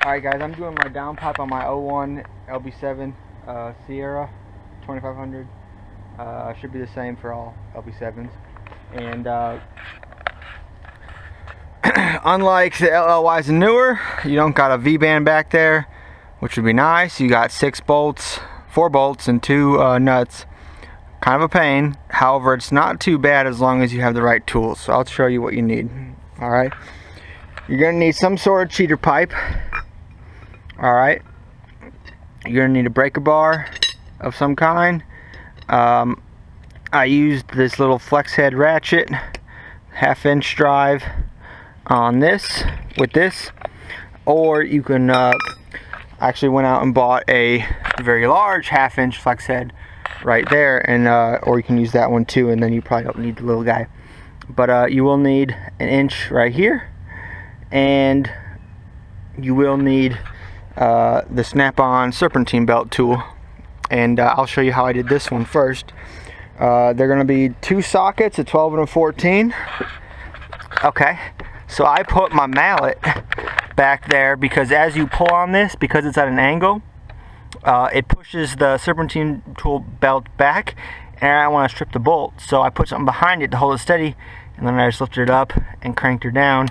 Alright guys, I'm doing my downpipe on my 01 LB7 Sierra 2500. Should be the same for all LB7s. And unlike the LLYs and newer, you don't got a V-band back there, which would be nice. You got 4 bolts and 2 nuts. Kind of a pain. However, it's not too bad as long as you have the right tools. So I'll show you what you need. Alright. You're going to need some sort of cheater pipe. Alright. You're going to need a breaker bar of some kind. I used this little flex head ratchet, 1/2-inch drive on this, with this. Or you can, actually went out and bought a very large 1/2-inch flex head right there, and or you can use that one too, and then you probably don't need the little guy. But you will need 1 inch right here, and you will need the snap-on serpentine belt tool, and I'll show you how I did this one first. They're going to be 2 sockets, a 12 and a 14. Okay, so I put my mallet back there because as you pull on this, because it's at an angle, it pushes the serpentine tool belt back, and I want to strip the bolt, so I put something behind it to hold it steady, and then I just lifted it up and cranked her down,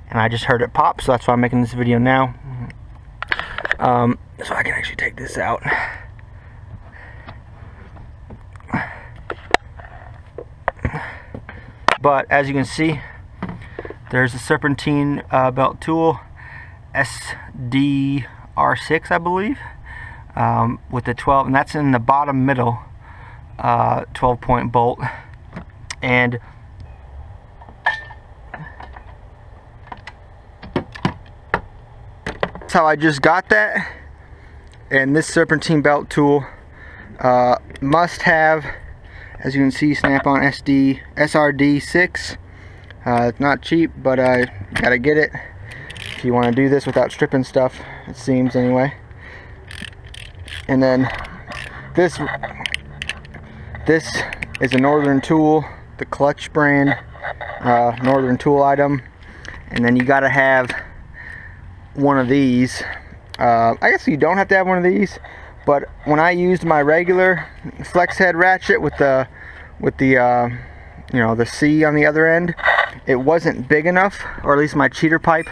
and I just heard it pop, so that's why I'm making this video now. So I can actually take this out. But as you can see, there's a serpentine belt tool, SDR6 I believe, with the 12, and that's in the bottom middle 12-point bolt. And that's how I just got that. And this serpentine belt tool must have, as you can see, snap-on SRD6. It's not cheap, but I gotta get it if you want to do this without stripping stuff, it seems anyway. And then this is a Northern Tool, the Clutch brand Northern Tool item. And then you gotta have one of these. I guess you don't have to have one of these, but when I used my regular flex head ratchet with the you know, the C on the other end, it wasn't big enough, or at least my cheater pipe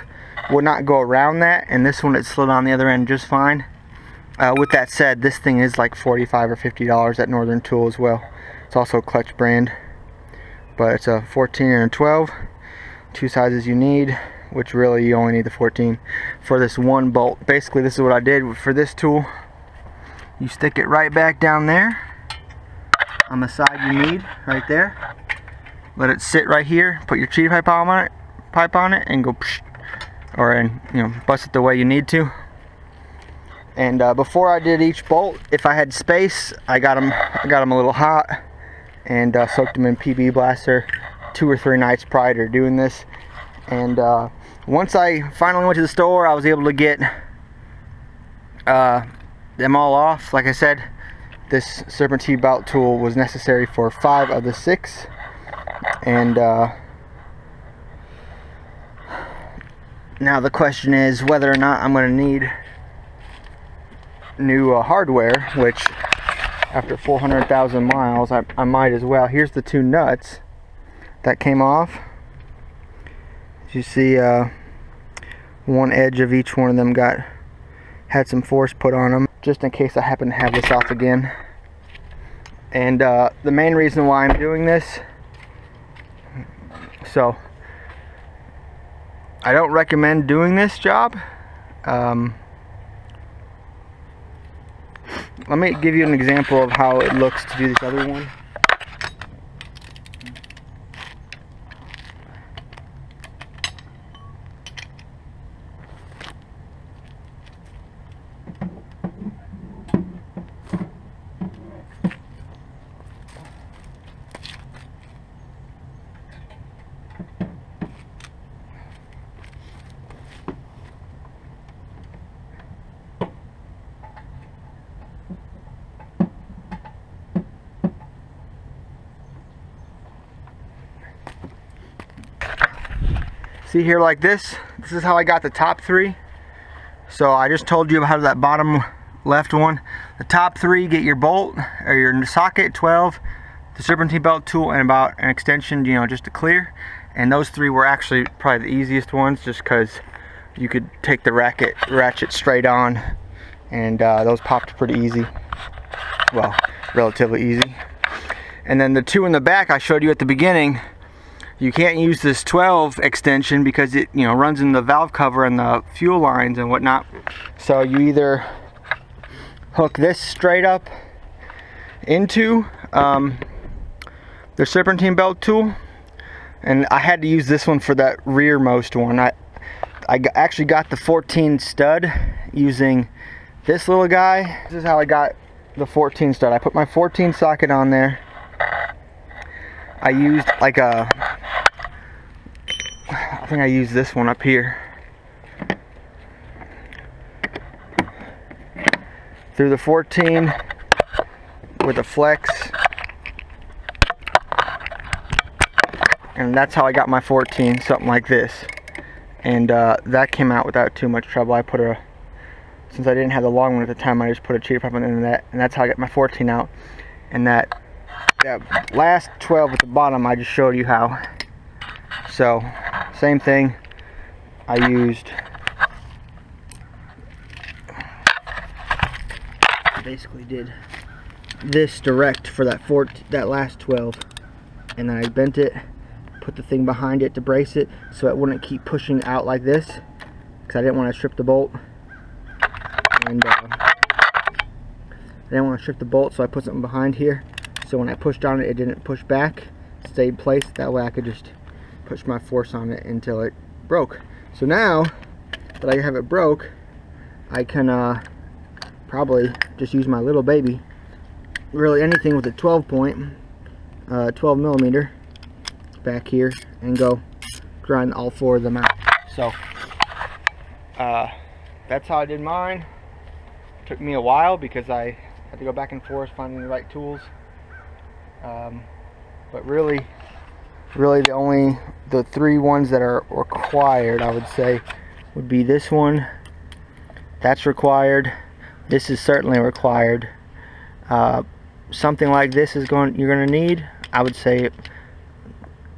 would not go around that, and this one it slid on the other end just fine. With that said, this thing is like $45 or $50 at Northern Tool as well. It's also a Clutch brand, but it's a 14 and a 12, 2 sizes you need, which really you only need the 14 for this one bolt. Basically, this is what I did for this tool. You stick it right back down there on the side you need, right there. Let it sit right here. Put your cheater pipe on it, and go psh, or you know, bust it the way you need to. And before I did each bolt, if I had space, I got them a little hot and soaked them in PB Blaster 2 or 3 nights prior to doing this. And once I finally went to the store, I was able to get them all off. Like I said, this serpentine belt tool was necessary for 5 of the 6. And now the question is whether or not I'm going to need new hardware, which after 400,000 miles I might as well. Here's the 2 nuts that came off. As you see, one edge of each one of them had some force put on them, just in case I happen to have this off again. And the main reason why I'm doing this, so I don't recommend doing this job. Let me give you an example of how it looks to do this other one. See here, like this is how I got the top 3. So I just told you about that bottom left one. The top three, get your bolt or your socket, 12, the serpentine belt tool, and about an extension, you know, just to clear. And those three were actually probably the easiest ones, just because you could take the ratchet straight on, and those popped pretty easy. Well, relatively easy. And then the two in the back I showed you at the beginning, you can't use this 12 extension because it, you know, runs in the valve cover and the fuel lines and whatnot. So you either hook this straight up into the serpentine belt tool, and I had to use this one for that rearmost one. I actually got the 14 stud using this little guy. This is how I got the 14 stud. I put my 14 socket on there. I used like a, I think I used this one up here. Through the 14 with a flex. And that's how I got my 14, something like this. And that came out without too much trouble. I put a, since I didn't have the long one at the time, I just put a cheater pipe on the end of that, and that's how I got my 14 out. And that last 12 at the bottom, I just showed you how. So, same thing. I used, basically did this direct for that last 12, and then I bent it, put the thing behind it to brace it so it wouldn't keep pushing out like this, because I didn't want to strip the bolt. And I didn't want to strip the bolt, so I put something behind here, so when I pushed on it, it didn't push back, it stayed placed. That way I could just push my force on it until it broke. So now that I have it broke, I can probably just use my little baby, really anything with a 12 millimeter back here, and go grind all four of them out. So that's how I did mine. It took me a while because I had to go back and forth finding the right tools, but really the three ones that are required, I would say, would be this one. That's required. This is certainly required. Something like this is you're going to need, I would say,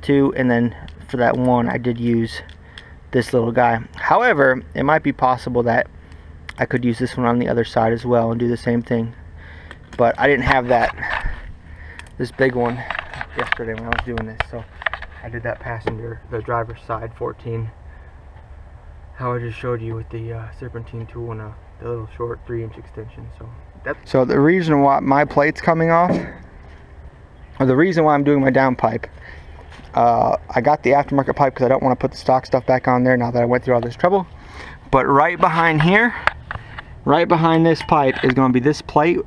two, and then for that one I did use this little guy. However, it might be possible that I could use this one on the other side as well and do the same thing, but I didn't have this big one yesterday when I was doing this, so I did that passenger, the driver's side 14, how I just showed you with the serpentine tool and the little short 3-inch extension. So the reason why my plate's coming off, or the reason why I'm doing my downpipe, I got the aftermarket pipe because I don't want to put the stock stuff back on there now that I went through all this trouble. But right behind here, right behind this pipe is going to be this plate,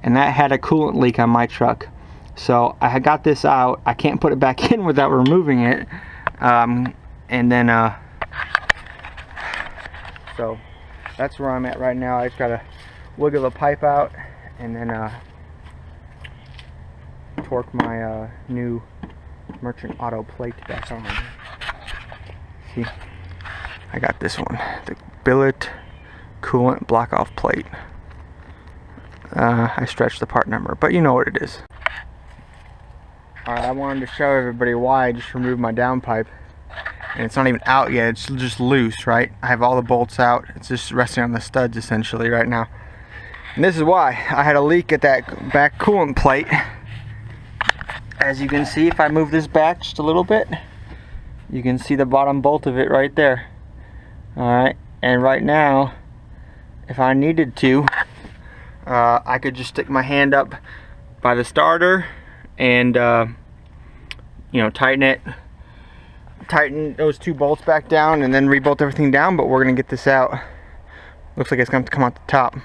and that had a coolant leak on my truck. So I had got this out. I can't put it back in without removing it. And then, so that's where I'm at right now. I just got to wiggle the pipe out and then torque my new Merchant Auto plate back on. See, I got this one, the billet coolant block off plate. I stretched the part number, but you know what it is. Alright, I wanted to show everybody why I just removed my downpipe. And it's not even out yet, it's just loose, right? I have all the bolts out, it's just resting on the studs essentially right now. And this is why. I had a leak at that back coolant plate. As you can see, if I move this back just a little bit, you can see the bottom bolt of it right there. Alright, and right now, if I needed to, I could just stick my hand up by the starter and you know, tighten those two bolts back down and then rebolt everything down. But we're gonna get this out. Looks like it's going to come out the top.